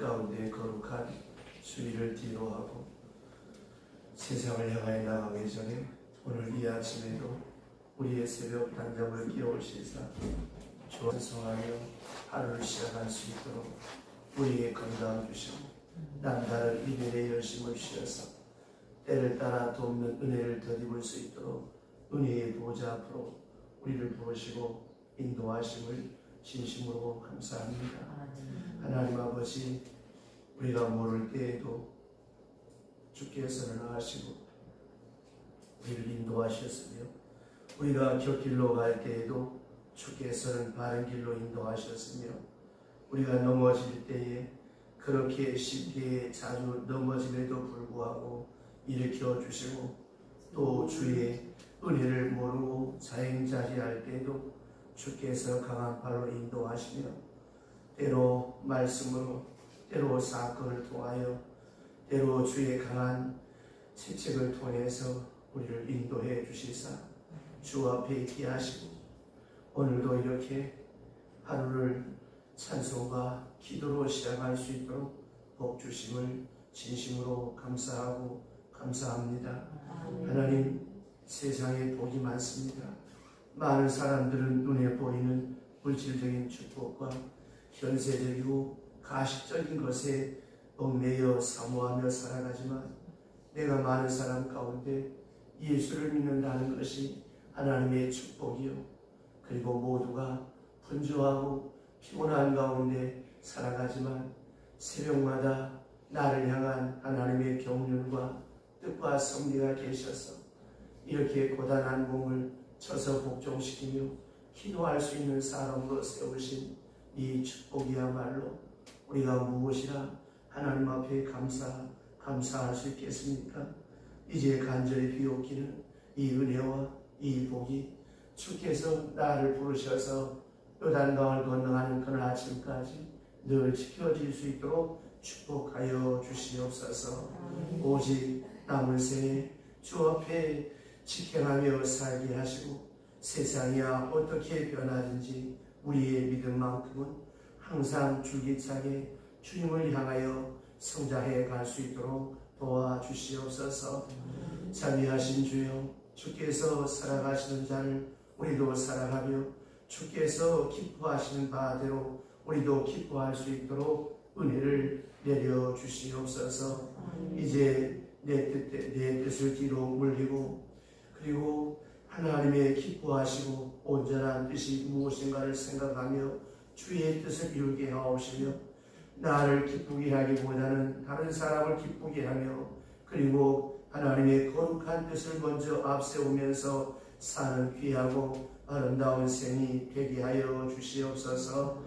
가운데 거룩한 주의를 뒤로 하고 세상을 향하여 나가기 전에 오늘 이 아침에도 우리의 새벽 단잠을 깨우시사 주와 찬송하며 하루를 시작할 수 있도록 우리에게 건강 주시고 남다른 이별의 열심을 주셔서 때를 따라 돕는 은혜를 덧입을 수 있도록 은혜의 보좌 앞으로 우리를 부르시고 인도하심을 진심으로 감사합니다. 하나님 아버지, 우리가 모를 때에도 주께서는 아시고 우리를 인도하셨으며 우리가 곁길로 갈 때에도 주께서는 바른 길로 인도하셨으며 우리가 넘어질 때에 그렇게 쉽게 자주 넘어짐에도 불구하고 일으켜 주시고 또 주의 은혜를 모르고 자행자리할 때에도 주께서 강한 발로 인도하시며 때로 말씀으로 때로 사건을 통하여 때로 주의 강한 채찍을 통해서 우리를 인도해 주시사 주 앞에 있게 하시고 오늘도 이렇게 하루를 찬송과 기도로 시작할 수 있도록 복 주심을 진심으로 감사하고 감사합니다. 하나님, 세상에 복이 많습니다. 많은 사람들은 눈에 보이는 물질적인 축복과 현세적이고 가식적인 것에 얽매여 사모하며 살아가지만 내가 많은 사람 가운데 예수를 믿는다는 것이 하나님의 축복이요 그리고 모두가 분주하고 피곤한 가운데 살아가지만 새벽마다 나를 향한 하나님의 경륜과 뜻과 섭리가 계셔서 이렇게 고단한 몸을 쳐서 복종시키며 기도할 수 있는 사람으로 세우신 이 축복이야말로 우리가 무엇이라 하나님 앞에 감사할 수 있겠습니까? 이제 간절히 비옵기는 이 은혜와 이 복이 주께서 나를 부르셔서 요단강을 건너가는 그날 아침까지 늘 지켜질 수 있도록 축복하여 주시옵소서. 오직 남은 생에 주 앞에 직행하며 살게 하시고 세상이야 어떻게 변하든지 우리의 믿음만큼은 항상 줄기차게 주님을 향하여 성장해 갈 수 있도록 도와주시옵소서. 자비하신 주여, 주께서 살아가시는 자를 우리도 살아가며 주께서 기뻐하시는 바대로 우리도 기뻐할 수 있도록 은혜를 내려 주시옵소서. 이제 내 뜻을 뒤로 물리고 그리고 하나님의 기뻐하시고 온전한 뜻이 무엇인가를 생각하며 주의 뜻을 이루게 하옵시며 나를 기쁘게 하기보다는 다른 사람을 기쁘게 하며 그리고 하나님의 거룩한 뜻을 먼저 앞세우면서 사는 귀하고 아름다운 생이 되게 하여 주시옵소서.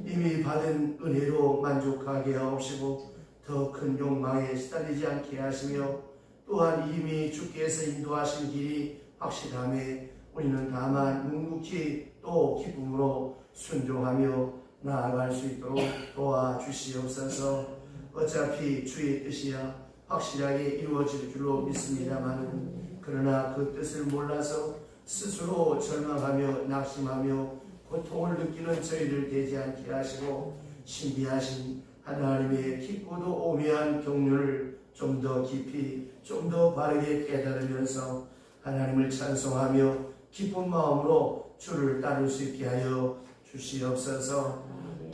이미 받은 은혜로 만족하게 하옵시고 더 큰 욕망에 시달리지 않게 하시며 또한 이미 주께서 인도하신 길이 확실함에 우리는 다만 묵묵히 또 기쁨으로 순종하며 나아갈 수 있도록 도와주시옵소서. 어차피 주의 뜻이야 확실하게 이루어질 줄로 믿습니다만 그러나 그 뜻을 몰라서 스스로 절망하며 낙심하며 고통을 느끼는 저희를 되지 않게 하시고 신비하신 하나님의 깊고도 오묘한 경륜을 좀 더 깊이 좀 더 바르게 깨달으면서 하나님을 찬송하며 기쁜 마음으로 주를 따를 수 있게 하여 주시옵소서.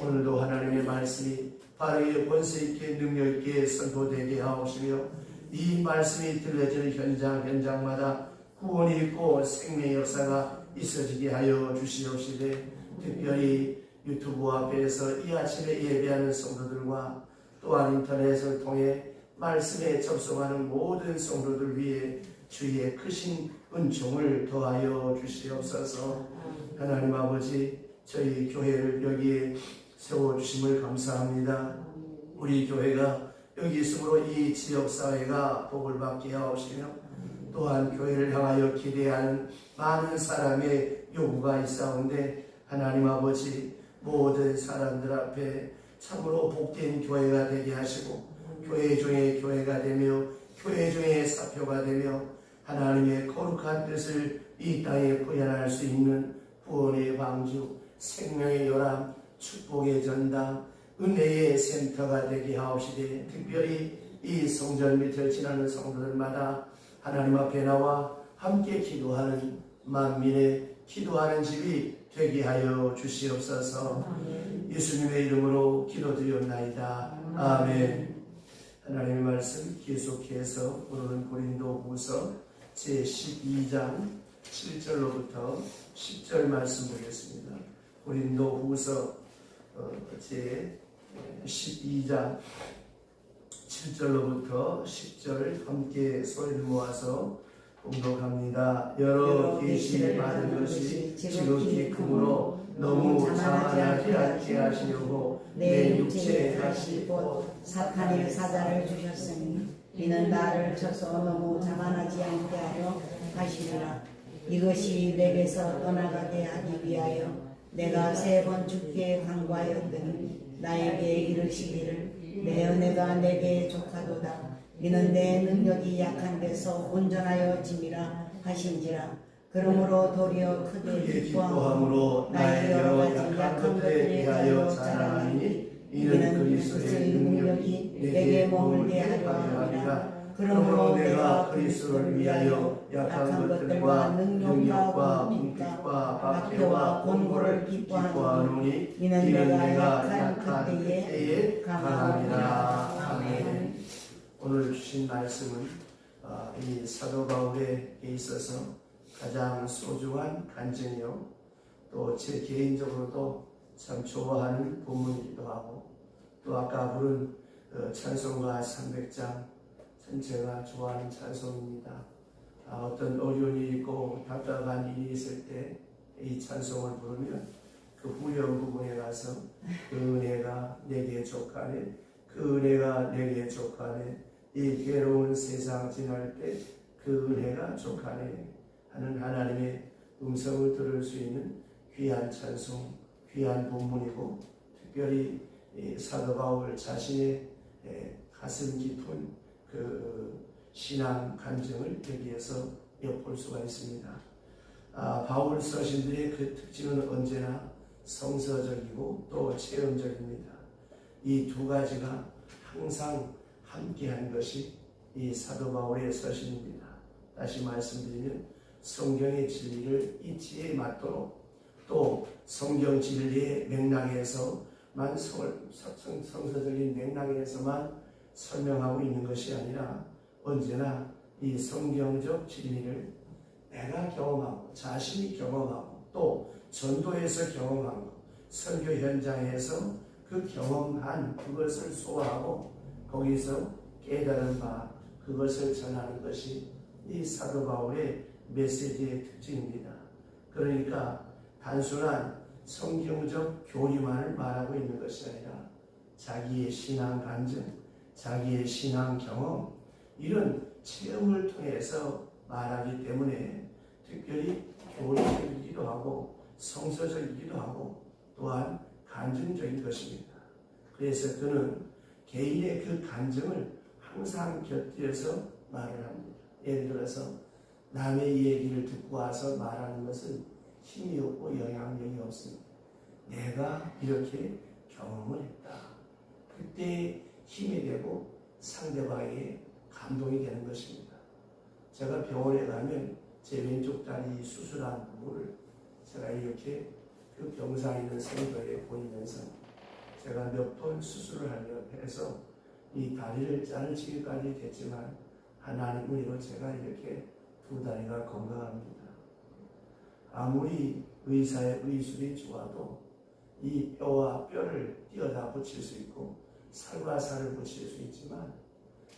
오늘도 하나님의 말씀이 바르게 권세 있게 능력 있게 선포되게 하옵시며 이 말씀이 들려지는 현장마다 구원이 있고 생명의 역사가 있어지게 하여 주시옵시되 특별히 유튜브 앞에서 이 아침에 예배하는 성도들과 또한 인터넷을 통해 말씀에 접속하는 모든 성도들 위해 주의 크신 은총을 더하여 주시옵소서. 하나님 아버지, 저희 교회를 여기에 세워주심을 감사합니다. 우리 교회가 여기 있으므로 이 지역사회가 복을 받게 하옵시며 또한 교회를 향하여 기대하는 많은 사람의 요구가 있사온데 하나님 아버지, 모든 사람들 앞에 참으로 복된 교회가 되게 하시고 교회 중에 교회가 되며 교회 중에 사표가 되며 하나님의 거룩한 뜻을 이 땅에 구현할 수 있는 구원의 방주, 생명의 요람, 축복의 전당, 은혜의 센터가 되게 하옵시되 특별히 이 성전 밑을 지나는 성도들마다 하나님 앞에 나와 함께 기도하는 만민의 기도하는 집이 되게 하여 주시옵소서. 예수님의 이름으로 기도드리옵나이다. 아멘. 하나님의 말씀 계속해서 오늘은 고린도후서 제12장 7절로부터 10절 말씀 보겠습니다. 고린도후서 제12장 7절로부터 10절 함께 소리를 모아서 공독합니다. 여러 계시를 받은 것이 지극히 크므로 너무 자만하지 않게 하시려고 내 육체에 다시 곧 사탄의 사자를 주셨으니 이는 나를 쳐서 너무 자만하지 않게 하려 하시리라. 이것이 내게서 떠나가게 하기 위하여 내가 3번 주께 간구하였더니 나에게 이르시기를 내 은혜가 내게 족하도다. 이는 내 능력이 약한 데서 온전하여 짐이라 하신지라. 그러므로 도리어 크게 기뻐함으로 나의 여러 가지 약한 것들에 대하여 자랑하니 이는 그리스도의 능력이 내게 머물게 하려 함이라. 그러므로 내가 그리스도를 위하여 약한 것들과 능력과 궁핍과 박해와 곤고를 기뻐하노니 이는 내가 약한 그때에 강함이라. 아멘. 오늘 주신 말씀은 이 사도 바울에 있어서 가장 소중한 간증이요, 또 제 개인적으로도 참 좋아하는 본문이기도 하고, 또 아까 부른 찬송가 300장 전체가 좋아하는 찬송입니다. 어떤 어려움이 있고 답답한 일이 있을 때 이 찬송을 부르면 그 후렴 부분에 가서 그 은혜가 내게 족하네, 그 은혜가 내게 족하네, 이 괴로운 세상 지날 때 그 은혜가 족하네 하는 하나님의 음성을 들을 수 있는 귀한 찬송, 귀한 본문이고, 특별히 사도 바울 자신의 가슴 깊은 그 신앙 간증을 여기에서 엿볼 수가 있습니다. 바울 서신들의 그 특징은 언제나 성서적이고 또 체험적입니다. 이 두 가지가 항상 함께한 것이 이 사도 바울의 서신입니다. 다시 말씀드리면 성경의 진리를 이치에 맞도록, 또 성경 진리의 맥락에서만 성서적인 맥락에서만 설명하고 있는 것이 아니라 언제나 이 성경적 진리를 내가 경험하고 자신이 경험하고 또 전도에서 경험하고 설교 현장에서 그 경험한 그것을 소화하고 거기서 깨달은 바 그것을 전하는 것이 이 사도 바울의 메시지의 특징입니다. 그러니까 단순한 성경적 교리만을 말하고 있는 것이 아니라 자기의 신앙 간증, 자기의 신앙 경험, 이런 체험을 통해서 말하기 때문에 특별히 교리적이기도 하고 성서적이기도 하고 또한 간증적인 것입니다. 그래서 그는 개인의 그 간증을 항상 곁들여서 말을 합니다. 예를 들어서 남의 얘기를 듣고 와서 말하는 것은 힘이 없고 영향력이 없습니다. 내가 이렇게 경험을 했다. 그때 힘이 되고 상대방에게 감동이 되는 것입니다. 제가 병원에 가면 제 왼쪽 다리 수술한 부분을 제가 이렇게 그 병상에 있는 성도에 보이면서 제가 몇 번 수술을 하려 해서 이 다리를 자르기까지 됐지만 하나님 은혜로 제가 이렇게 두 다리가 건강합니다. 아무리 의사의 의술이 좋아도 이 뼈와 뼈를 띄어다 붙일 수 있고 살과 살을 붙일 수 있지만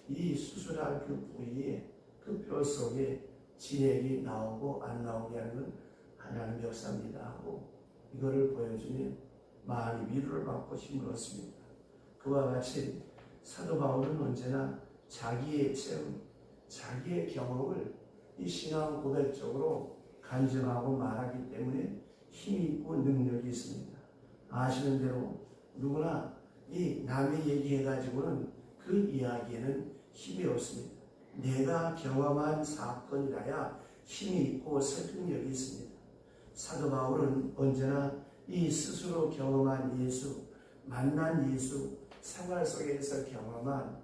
이 수술한 그 부위에 그 뼈 속에 진액이 나오고 안 나오게 하는 건 하나님 역사입니다 하고 이거를 보여주면 많이 위로를 받고 힘을 얻습니다. 그와 같이 사도 바울은 언제나 자기의 체험, 자기의 경험을 이 신앙 고백적으로 간증하고 말하기 때문에 힘이 있고 능력이 있습니다. 아시는 대로 누구나 이 남의 얘기해가지고는 그 이야기에는 힘이 없습니다. 내가 경험한 사건이라야 힘이 있고 설득력이 있습니다. 사도 바울은 언제나 이 스스로 경험한 예수, 만난 예수 생활 속에서 경험한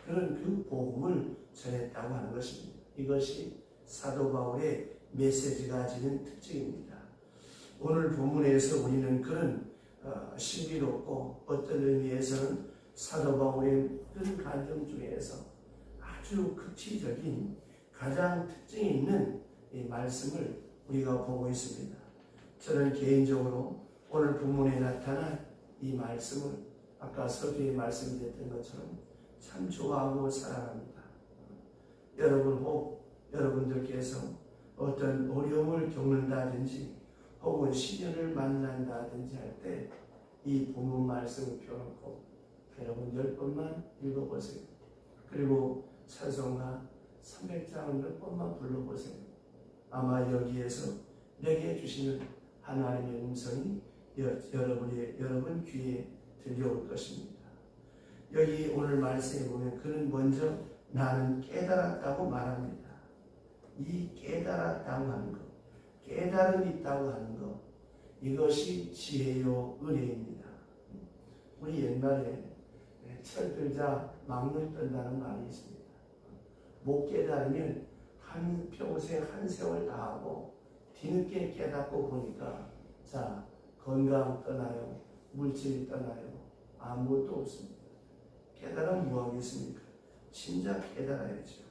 그런 그 복음을 전했다고 하는 것입니다. 이것이 사도 바울의 메시지가 지닌 특징입니다. 오늘 본문에서 우리는 그런 신비롭고 어떤 의미에서는 사도 바울의 그런 간증 중에서 아주 극치적인 가장 특징이 있는 이 말씀을 우리가 보고 있습니다. 저는 개인적으로 오늘 본문에 나타난 이 말씀을 아까 서두에 말씀드렸던 것처럼 참 좋아하고 사랑합니다. 여러분 혹 여러분들께서 어떤 어려움을 겪는다든지 혹은 시련을 만난다든지 할 때 이 본문 말씀을 펴놓고 여러분 10번만 읽어보세요. 그리고 찬송가 300장을 몇 번만 불러보세요. 아마 여기에서 내게 주시는 하나님의 음성이 여러분 귀에 들려올 것입니다. 여기 오늘 말씀에 보면 그는 먼저 나는 깨달았다고 말합니다. 이 깨달았다고 하는 것, 깨달음이 있다고 하는 것, 이것이 지혜요 은혜입니다. 우리 옛날에 철들자 막물 뜬다는 말이 있습니다. 못 깨달으면 한평생 한 세월 다 하고 뒤늦게 깨닫고 보니까 자 건강 떠나요, 물질이 떠나요, 아무것도 없습니다. 깨달으면 뭐 하겠습니까? 진작 깨달아야죠.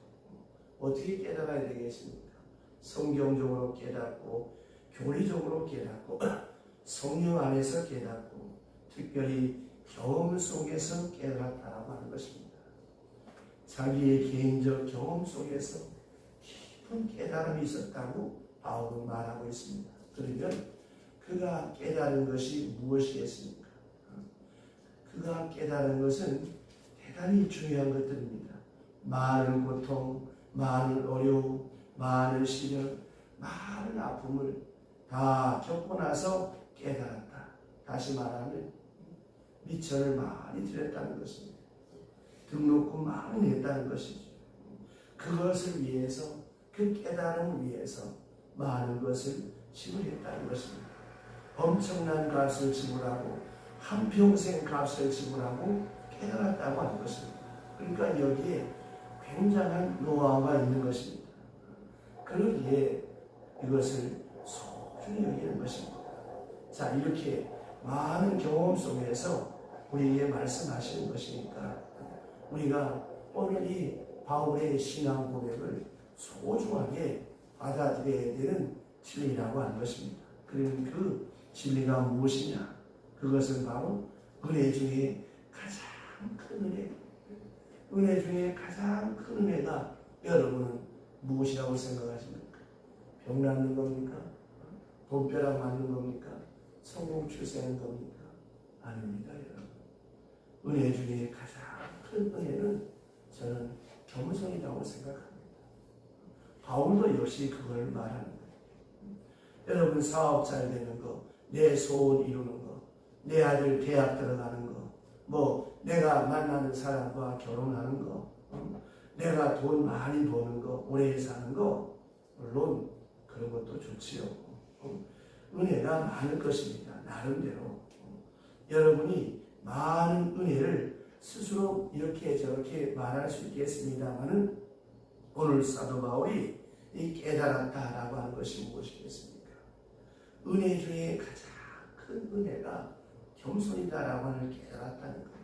어떻게 깨달아야 되겠습니까? 성경적으로 깨닫고 교리적으로 깨닫고 성령 안에서 깨닫고 특별히 경험 속에서 깨달았다라고 하는 것입니다. 자기의 개인적 경험 속에서 깊은 깨달음이 있었다고 바울은 말하고 있습니다. 그러면 그가 깨달은 것이 무엇이겠습니까? 그가 깨달은 것은 대단히 중요한 것들입니다. 많은 고통, 많은 어려움, 많은 시련, 많은 아픔을 다 겪고 나서 깨달았다. 다시 말하면 미천을 많이 드렸다는 것입니다. 등록금 많이 냈다는 것이죠. 그것을 위해서, 그 깨달음을 위해서 많은 것을 지불했다는 것입니다. 엄청난 값을 지불하고 한평생 값을 지불하고 깨달았다고 하는 것입니다. 그러니까 여기에 굉장한 노하우가 있는 것입니다. 그러기에 이것을 소중히 여기는 것입니다. 자, 이렇게 많은 경험 속에서 우리에게 말씀하시는 것이니까 우리가 오늘 이 바울의 신앙 고백을 소중하게 받아들여야 되는 진리라고 하는 것입니다. 그럼 그 진리가 무엇이냐? 그것은 바로 은혜 중에 가장 큰 은혜. 은혜 중에 가장 큰 은혜가 여러분은 무엇이라고 생각하십니까? 병 낫는 겁니까? 돈벼락 맞는 겁니까? 성공 출세하는 겁니까? 아닙니다, 여러분. 은혜 중에 가장 큰 은혜는 저는 겸손이라고 생각합니다. 바울도 역시 그걸 말하는 거예요. 여러분 사업 잘 되는 거, 내 소원 이루는 거, 내 아들 대학 들어가는 거, 뭐 내가 만나는 사람과 결혼하는 거, 내가 돈 많이 버는 거, 오래 사는 거, 물론 그런 것도 좋지요. 은혜가 많을 것입니다. 나름대로. 여러분이 많은 은혜를 스스로 이렇게 저렇게 말할 수 있겠습니다만은 오늘 사도 바울이 이 깨달았다라고 하는 것이 무엇이겠습니까? 은혜 중에 가장 큰 은혜가 겸손이다라고 하는 깨달았다는 거예요.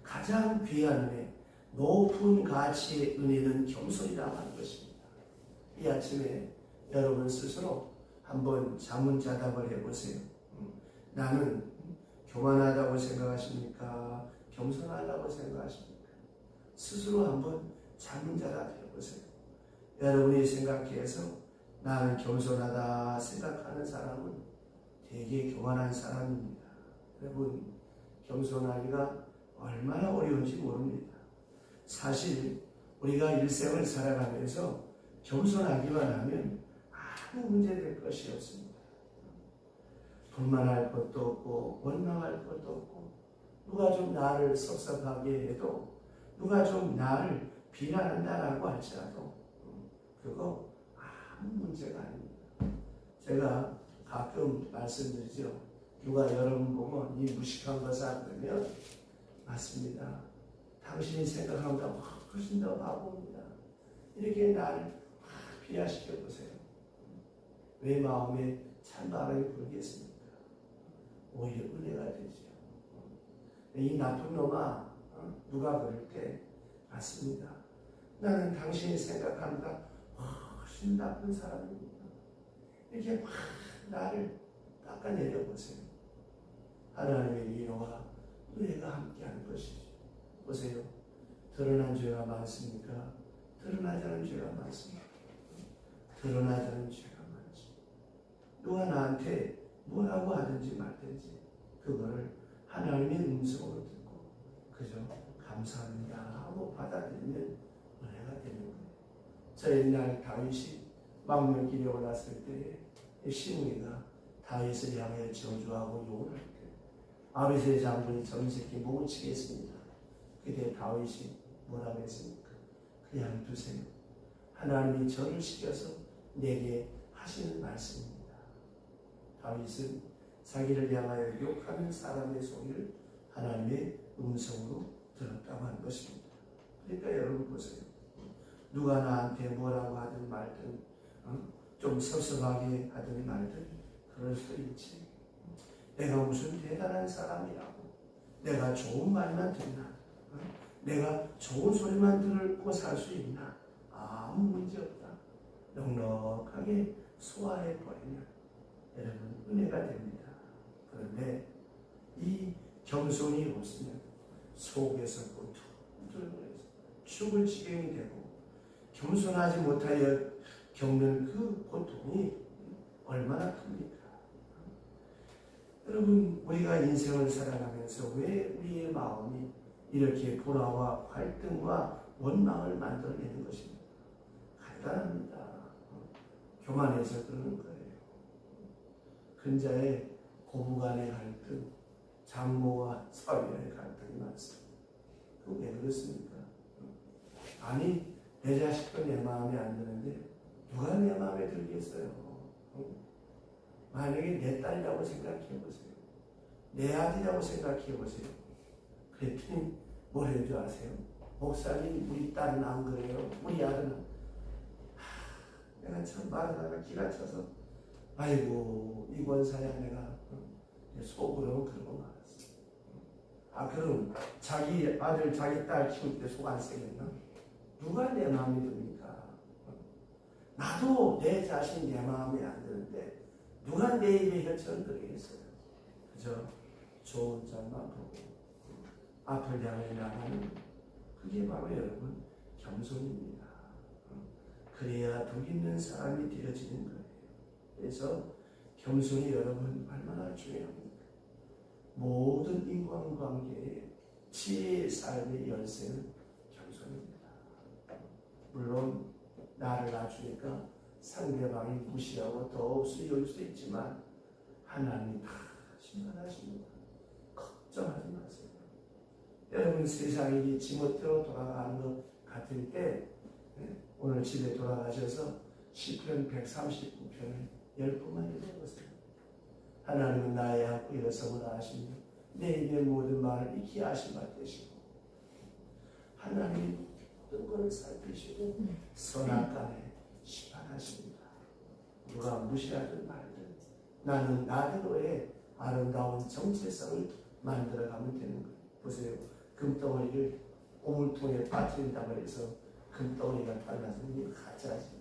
가장 귀한 은혜, 높은 가치의 은혜는 겸손이라고 하는 것입니다. 이 아침에 여러분 스스로 한번 자문자답을 해보세요. 나는 교만하다고 생각하십니까? 겸손하다고 생각하십니까? 스스로 한번 자문자답 해보세요. 여러분이 생각해서 나는 겸손하다 생각하는 사람은 되게 교만한 사람입니다. 여러분 겸손하기가 얼마나 어려운지 모릅니다. 사실 우리가 일생을 살아가면서 겸손하기만 하면 아무 문제될 것이 없습니다. 불만할 것도 없고 원망할 것도 없고 누가 좀 나를 섭섭하게 해도 누가 좀 나를 비난한다라고 할지라도 그거 아무 문제가 아닙니다. 제가 가끔 말씀드리죠. 누가 여러분 보면 이 무식한 것 사람들면 맞습니다. 당신이 생각하는 것보다 훨씬 더 바보입니다. 이렇게 나를 비하시켜 보세요. 왜 마음에 찬바람이 불겠습니까? 오히려 은혜가 되죠. 이 나쁜 놈아, 누가 그럴 때 맞습니다. 나는 당신이 생각하는 것보다 훨씬 나쁜 사람입니다. 이렇게 막 나를 깎아내려 보세요. 하나님의 위로와 은혜가 함께하는 것이죠. 보세요. 드러난 죄가 많습니까? 드러나지 않은 죄가 많습니다. 드러나지 않은 죄가 많지. 누가 나한테 뭐라고 하든지 말든지 그거를 하나님의 음성으로 듣고 그저 감사합니다 하고 받아들이면 은혜가 되는 거예요. 저 옛날 다윗이 망명길에 올랐을 때에 시므이가 다윗을 향해 저주하고 욕을 할 때 아비새 장군이 저새끼 목을 치겠습니다. 그때 다윗이 뭐라고 했습니까? 그냥 두세요. 하나님이 저를 시켜서 내게 하시는 말씀입니다. 다윗은 자기를 향하여 욕하는 사람의 소리를 하나님의 음성으로 들었다고 하는 것입니다. 그러니까 여러분 보세요. 누가 나한테 뭐라고 하든 말든 좀 섭섭하게 하든 말든 그럴 수 있지. 내가 무슨 대단한 사람이라고 내가 좋은 말만 듣나 내가 좋은 소리만 듣고 살 수 있나 아무 문제 없다. 넉넉하게 소화해 버리면 여러분 은혜가 됩니다. 그런데 이 겸손이 없으면 속에서 툴툴거려서 죽을 지경이 되고 겸손하지 못하여 겪는 그 고통이 얼마나 큽니까? 여러분 우리가 인생을 살아가면서 왜 우리의 마음이 이렇게 불화와 갈등과 원망을 만들어내는 것입니까? 간단합니다. 교만해서 그러는 거예요. 근자의 고부간의 갈등, 장모와 사위의 갈등이 많습니다. 그거 왜 그렇습니까? 아니 내 자식도 내 마음에 안 드는데 누가 내 마음에 들겠어요? 만약에 내 딸이라고 생각해 보세요. 내 아들이라고 생각해 보세요. 그랬더니 뭘 해줄 아세요? 목사님 우리 딸은 안 그래요. 우리 아들은 내가 참 말하다가 기가 차서 아이고 이 권사야 내가 속으로 그러고 말았어. 그럼 자기 아들 자기 딸 키울 때 속 안 쓰겠나? 누가 내 마음이 듭니까? 나도 내 자신 내 마음에 안 드는데 누가 내 입에 혈처럼 들어있어요. 그저 좋은 점만 보고 앞을 향해 나가는 그게 바로 여러분 겸손입니다. 그래야 복 있는 사람이 되어지는 거예요. 그래서 겸손이 여러분 얼마나 중요합니까? 모든 인간관계의 지혜의 삶의 열쇠는 겸손입니다. 물론 나를 낮추니까 상대방이 무시하고 더 수여올 수 있지만 하나님이 다 심판하십니다. 걱정하지 마세요. 여러분 세상이 지멋대로 돌아가는 것 같을 때 오늘 집에 돌아가셔서 시편 139편을 10번만 읽어보세요. 하나님은 나의 악고 일어섬을 아시며 내 입의 모든 말을 익히 아신 바 되시고 하나님이 모든 것을 살피시고 선악간에 심판하십니다. 누가 무시하든 말든 나는 나대로의 아름다운 정체성을 만들어가면 되는 거예요. 보세요. 금덩어리를 오물통에 빠뜨린다고 해서 금덩어리가 달라서 이게 가짜지.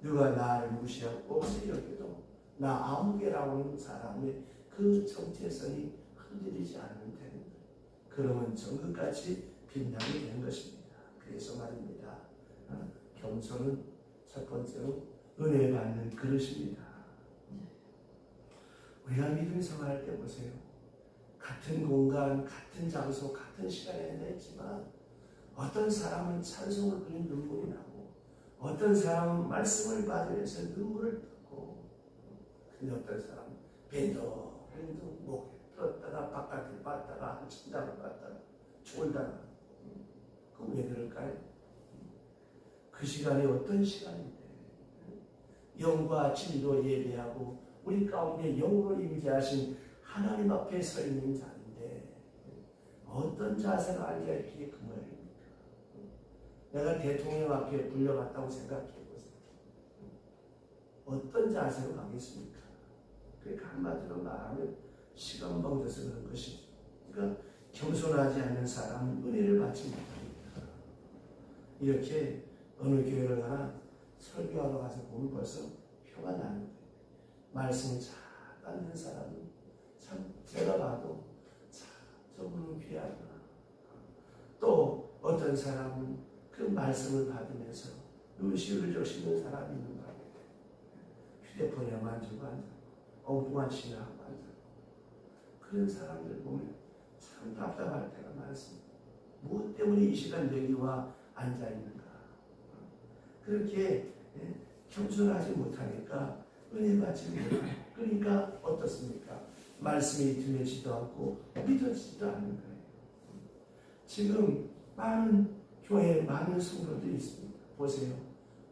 누가 나를 무시하고 없이 여기도 나 아무개라고 하는 사람의 그 정체성이 흔들리지 않으면 되는 거예요. 그러면 정금같이 빛나게 되는 것입니다. 그래서 말입니다. 겸손은 첫 번째로 은혜 받는 그릇입니다. 우리가 믿음 생활할 때 보세요. 같은 공간, 같은 장소, 같은 시간에 있지만 어떤 사람은 찬송을 부르는 눈물이 나고 어떤 사람은 말씀을 받으면서 눈물을 닦고 근데 어떤 사람은 밴도 목에 들었다가 바깥에 봤다가 한참장을 봤다가 졸다가 그럼 왜 그럴까요? 그 시간이 어떤 시간인데 영과 진리로 예배하고 우리 가운데 영으로 임재하신 하나님 앞에 서 있는 자인데 어떤 자세로 앉아있기에 그 모양입니까? 내가 대통령 앞에 불려갔다고 생각해보세요. 어떤 자세로 가겠습니까? 그러니까 한마디로 말하면 시간 벙져서 그런 것이죠. 그러니까 겸손하지 않는 사람은 은혜를 받지 못합니다. 이렇게 어느 교회를 가나 설교하러 가서 보면 벌써 표가 나는 거예요. 말씀을 잘 받는 사람은 참 제가 봐도 참 저분은 귀하구나. 또 어떤 사람은 그 말씀을 받으면서 눈시울을 적시는 사람이 있는가. 휴대폰에만 주고 앉아 엉뚱한 신하고 앉아 그런 사람들 보면 참 답답할 때가 많습니다. 무엇 때문에 이 시간 여기와 앉아 있는가. 그렇게 겸손하지 못하니까 은혜 받지 못하고 그러니까 어떻습니까? 말씀이 들려지도 않고 믿어지지도 않는 거예요. 지금 많은 교회에 많은 성도들이 있습니다. 보세요.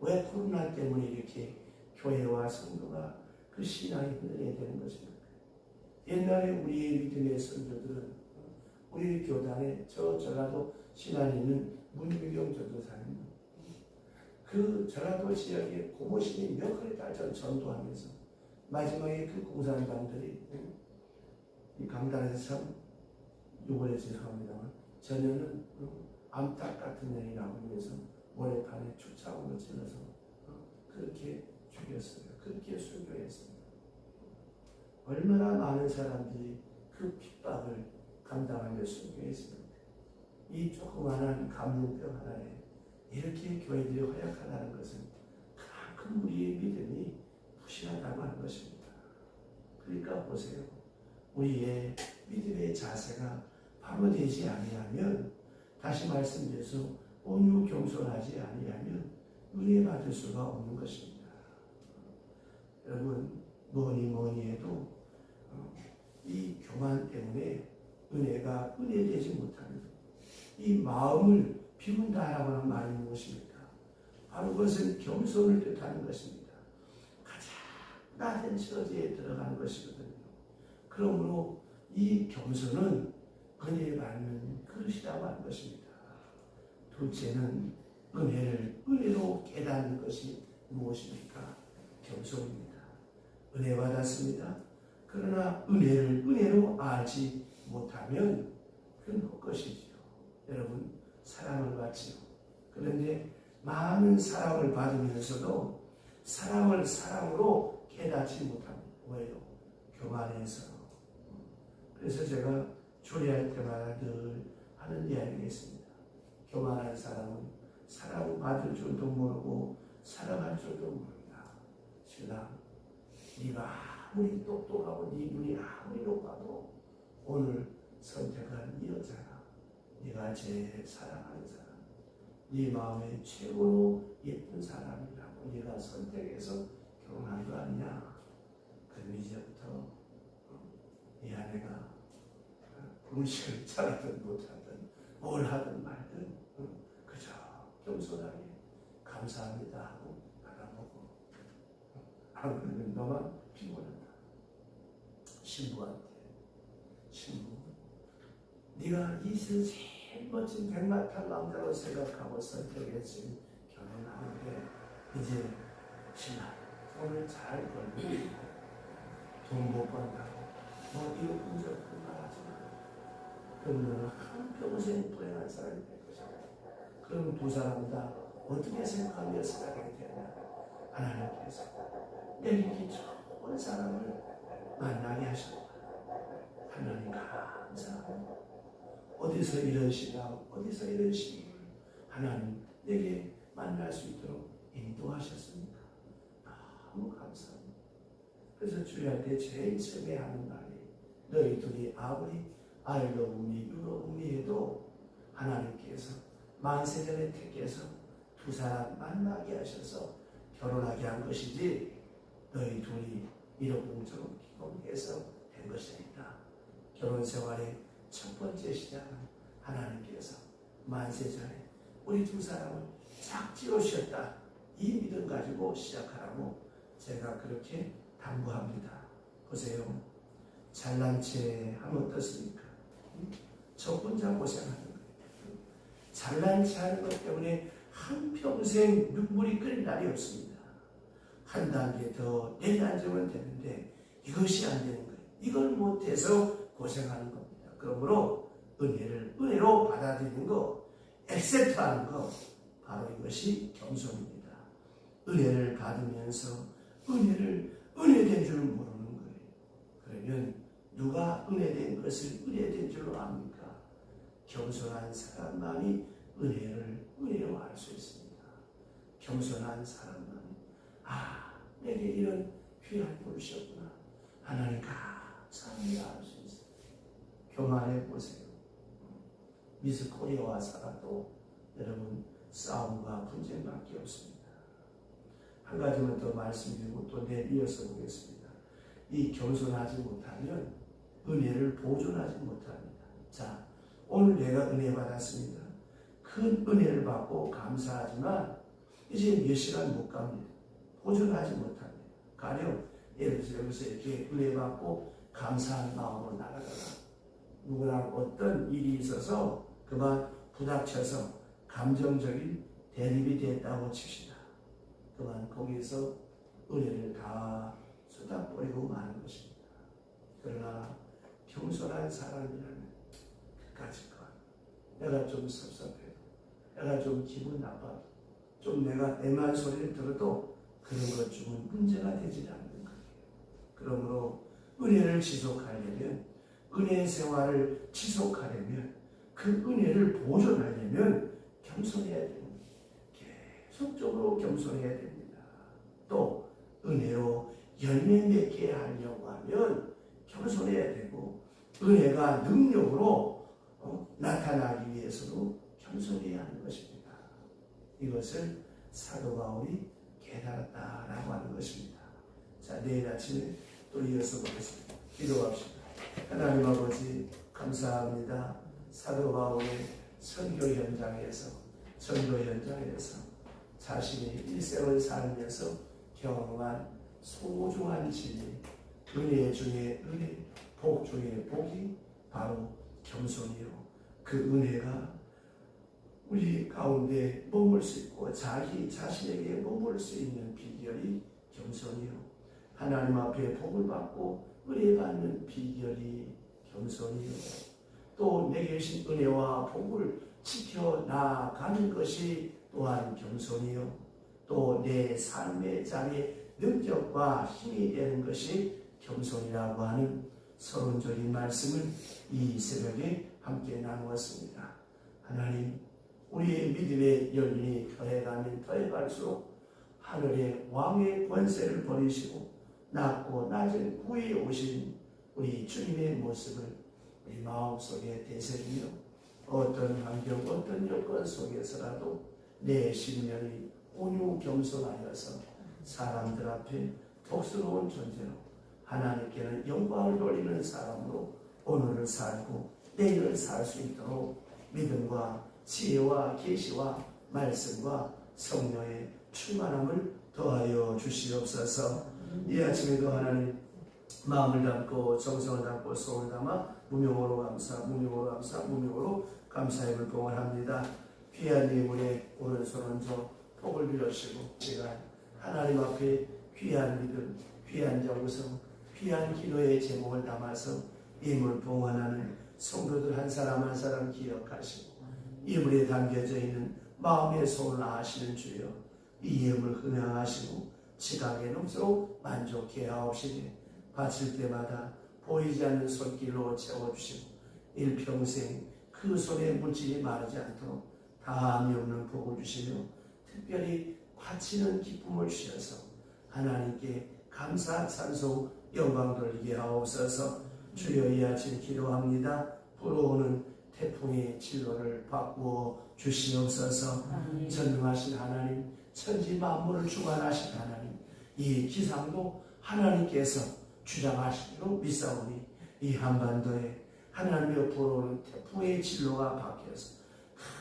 왜 코로나 때문에 이렇게 교회와 성도가 그 신앙이 흔들려야 되는 것입니까? 옛날에 우리의 믿음의 선조들은 우리 교단에 전라도 신안에 있는 문유경 전도사님 그 전라도 지역에 고모신이 몇 그리 달전 전도하면서 마지막에 그 공산당들이 이 강단에서 참 요번에 죄송합니다만 전혀는 암탉 같은 년이라고 하면서 모래판에 추차원을 찔러서 그렇게 죽였어요. 그렇게 순교했습니다. 얼마나 많은 사람들이 그 핍박을 감당하며 순교했습니까? 이 조그마한 감염병 하나에 이렇게 교회들이 허약하다는 것은 그만큼 우리의 믿음이 부실하다고 하는 것입니다. 그러니까 보세요. 우리의 믿음의 자세가 바로 되지 아니하면 다시 말씀드려서 온유 겸손하지 아니하면 은혜 받을 수가 없는 것입니다. 여러분 뭐니 해도 이 교만 때문에 은혜가 은혜되지 못합니다. 이 마음을 비운다라고 하는 말이 무엇입니까? 바로 그것은 겸손을 뜻하는 것입니다. 가장 낮은 처지에 들어가는 것이거든요. 그러므로 이 겸손은 은혜를 받는 그릇이라고 하는 것입니다. 둘째는 은혜를 은혜로 깨닫는 것이 무엇입니까? 겸손입니다. 은혜 받았습니다. 그러나 은혜를 은혜로 알지 못하면 그건 헛것이지요. 여러분 사랑을 받지요. 그런데 많은 사랑을 받으면서도 사랑을 사랑으로 깨닫지 못합니다. 왜요? 교만해서. 그래서 제가 조리할 때마다 늘 하는 이야기가 있습니다. 교만한 사람은 사랑받을 줄도 모르고 사랑할 줄도 모른다. 신랑, 네가 아무리 똑똑하고 네 눈이 아무리 높아도 오늘 선택한 이 여자가 네가 제일 사랑하는 사람, 네 마음에 최고로 예쁜 사람이라고 네가 선택해서 결혼한 거 아니냐. 그럼 이제부터 이 아내가 음식을 잘하든 못하든 뭘 하든 말든 그저 겸손하게 감사합니다 하고 바라보고 안 그러면 너만 피곤하다. 신부한테 신부 네가 이 세상 제일 멋진 백마탄 남자로 생각하고 선택했지 결혼하는데 이제 신랑 돈을 잘 벌고 돈 못 번다고 뭐 이거 분석도 말하지 마. 그럼 너는 한평생 불행한 사람이 될 것이다. 그럼 두 사람 다 어떻게 생각하며 살아가게 되냐. 하나님께서 내게 좋은 사람을 만나게 하셨다. 하나님 감사합니다. 어디서 이런 시간, 어디서 이런 시기를 하나님 내게 만날 수 있도록 인도하셨습니까? 너무 감사합니다. 그래서 주일할 때 제일 처음에 하는 말이 너희 둘이 아무리 알러움이 유러움이 해도 하나님께서 만세전에 택해서 두 사람 만나게 하셔서 결혼하게 한 것이지 너희 둘이 이러공처럼 기공해서 된 것이 아니다. 결혼 생활의 첫 번째 시작은 하나님께서 만세전에 우리 두 사람을 싹 지으셨다. 이 믿음 가지고 시작하라고 제가 그렇게 당부합니다. 보세요. 잘난 체 하면 어떻습니까? 저 혼자 고생하는 거예요. 잘난치 하는 것 때문에 한평생 눈물이 끓일 날이 없습니다. 한 단계 더 내려앉으면 되는데 이것이 안 되는 거예요. 이걸 못해서 고생하는 겁니다. 그러므로 은혜를 은혜로 받아들이는 거, 액셉트하는 거, 바로 이것이 겸손입니다. 은혜를 받으면서 은혜된 줄 모르는 거예요. 그러면 누가 은혜된 것을 은혜된 줄로 압니까? 겸손한 사람만이 은혜로 알 수 있습니다. 겸손한 사람만이 내게 이런 귀한 분을 주셨구나. 하나님 감사합니다 할 수 있어요. 교만해 보세요. 미스 코리아와 살아도 여러분 싸움과 분쟁밖에 없습니다. 한 가지만 더 말씀드리고 또 이어서 보겠습니다. 이 겸손하지 못하면 은혜를 보존하지 못합니다. 자, 오늘 내가 은혜 받았습니다. 큰 은혜를 받고 감사하지만 이제 몇 시간 못 갑니다. 보존하지 못합니다. 가령 예를 들어서 여기서 이렇게 은혜 받고 감사한 마음으로 나가다가 누구나 어떤 일이 있어서 그만 부닥쳐서 감정적인 대립이 됐다고 칩시다. 그만 거기서 은혜를 다 쏟아버리고 마는 것입니다. 그러나 겸손한 사람이라면 그까짓 것, 내가 좀 섭섭해도, 내가 좀 기분 나빠도, 좀 내가 애만 소리를 들어도 그런 것 중은 문제가 되지 않는 거예요. 그러므로 은혜를 지속하려면, 은혜 생활을 지속하려면, 그 은혜를 보존하려면 겸손해야 됩니다. 계속적으로 겸손해야 됩니다. 또 은혜로 열매 맺게 하려고 하면 겸손해야 되고, 은혜가 능력으로 나타나기 위해서도 겸손해야 하는 것입니다. 이것을 사도 바울이 깨달았다라고 하는 것입니다. 자, 내일 아침에 또 이어서 보겠습니다. 기도합시다. 하나님 아버지 감사합니다. 사도 바울의 선교 현장에서 자신이 일생을 살면서 경험한 소중한 진리, 은혜 중에 은혜, 복 중에 복이 바로 겸손이요. 그 은혜가 우리 가운데 머물 수 있고 자신에게 머물 수 있는 비결이 겸손이요. 하나님 앞에 복을 받고 은혜 받는 비결이 겸손이요. 또 내게 주신 은혜와 복을 지켜나가는 것이 또한 겸손이요. 또 내 삶의 자리에 능력과 힘이 되는 것이 겸손이라고 하는 서론적인 말씀을 이 새벽에 함께 나누었습니다. 하나님, 우리의 믿음의 연륜이 더해가면 더해갈수록 하늘의 왕의 권세를 버리시고 낮고 낮은 구에 오신 우리 주님의 모습을 우리 마음속에 되새기며 어떤 환경, 어떤 여건 속에서라도 내 신령이 온유 겸손하여서 사람들 앞에 복스러운 존재로 하나님께는 영광을 돌리는 사람으로 오늘을 살고 내일을 살 수 있도록 믿음과 지혜와 계시와 말씀과 성령의 충만함을 더하여 주시옵소서. 이 아침에도 하나님 마음을 담고 정성을 담고 소원을 담아 무명으로 감사함을 봉헌합니다. 귀한 예물에 오른손 얹어 복을 빌어주시고 시간 하나님 앞에 귀한 믿음, 귀한 정성, 귀한 기도의 제목을 담아서 예물 봉헌하는 성도들 한 사람 한 사람 기억하시고 예물에 담겨져 있는 마음의 소원을 아시는 주여, 이 예물 흥양하시고 지각에 넘도록 만족해 하옵시되 바칠 때마다 보이지 않는 손길로 채워주시고 일평생 그 손에 물질이 마르지 않도록 다함이 없는 복을 주시며 특별히 바치는 기쁨을 주셔서 하나님께 감사 찬송 영광 돌리게 하옵소서. 주여 이 아침 기도합니다. 불어오는 태풍의 진로를 바꾸어 주시옵소서. 전능하신 하나님, 천지 만물을 주관하신 하나님, 이 기상도 하나님께서 주장하시기로 믿사오니 이 한반도에 하나님의 불어오는 태풍의 진로가 바뀌어서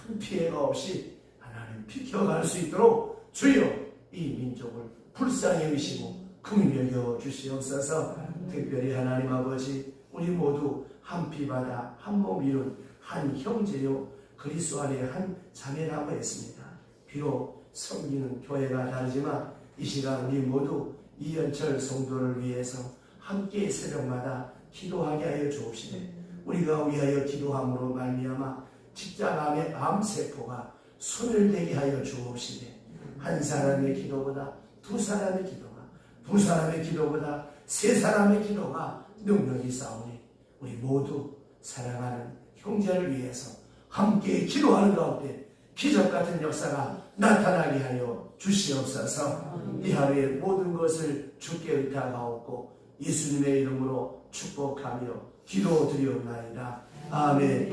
큰 피해가 없이 하나님 비켜갈 수 있도록 주여 이 민족을 불쌍히 여기시고 긍휼히 여겨 주시옵소서. 특별히 하나님 아버지 우리 모두 한 피바다 한 몸 이룬 한 형제요 그리스도 안에 한 자매라고 했습니다. 비록 섬기는 교회가 다르지만 이 시간 우리 모두 이연철 성도를 위해서 함께 새벽마다 기도하게 하여 주옵시되 우리가 위하여 기도함으로 말미암아 직장 안의 암세포가 소멸되게 하여 주옵시되 한 사람의 기도보다 두 사람의 기도가 두 사람의 기도보다 세 사람의 기도가 능력이 싸우니 우리 모두 사랑하는 형제를 위해서 함께 기도하는 가운데 기적 같은 역사가 나타나게 하여 주시옵소서. 이 하루의 모든 것을 주께 의탁하옵고 예수님의 이름으로 축복하며 기도드리옵나이다. 아멘.